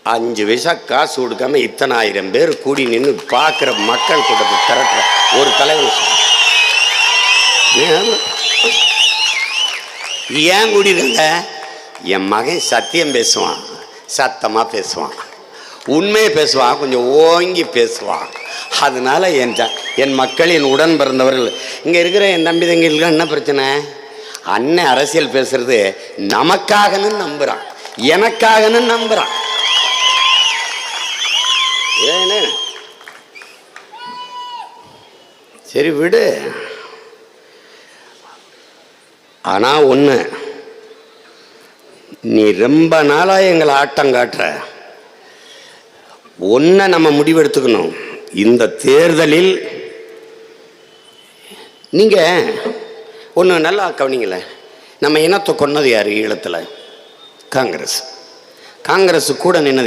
5 பைசா காசு கொடுக்காம இத்தனை ஆயிரம் பேர் கூடி நின்று பார்க்குற மக்கள் கூட்டத்தை திரட்டுற ஒரு தலைவர் ஏன் கூடியிருங்க? என் மகன் சத்தியம் பேசுவான், சத்தமாக பேசுவான், உண்மையை பேசுவான், கொஞ்சம் ஓங்கி பேசுவான். அதனால என் மக்கள், என் உடன் பிறந்தவர்கள், இங்கே இருக்கிற என் தம்பி தங்கிகளுக்கு என்ன பிரச்சனை? அண்ணன் அரசியல் பேசுறது நமக்காகன்னு நம்புறான், எனக்காகன்னு நம்புறான். சரி விடு. ஆனா ஒண்ணு, நீ ரொம்ப நாளா எங்களை ஆட்டம் காட்டுற. ஒன்ன நம்ம முடிவெடுத்துக்கணும். இந்த தேர்தலில் நீங்க ஒன்று நல்லா கவனிங்கள, நம்ம இனத்தை கொன்னது யாரு ஈழத்தில்? காங்கிரஸ். காங்கிரஸ் கூட நின்னது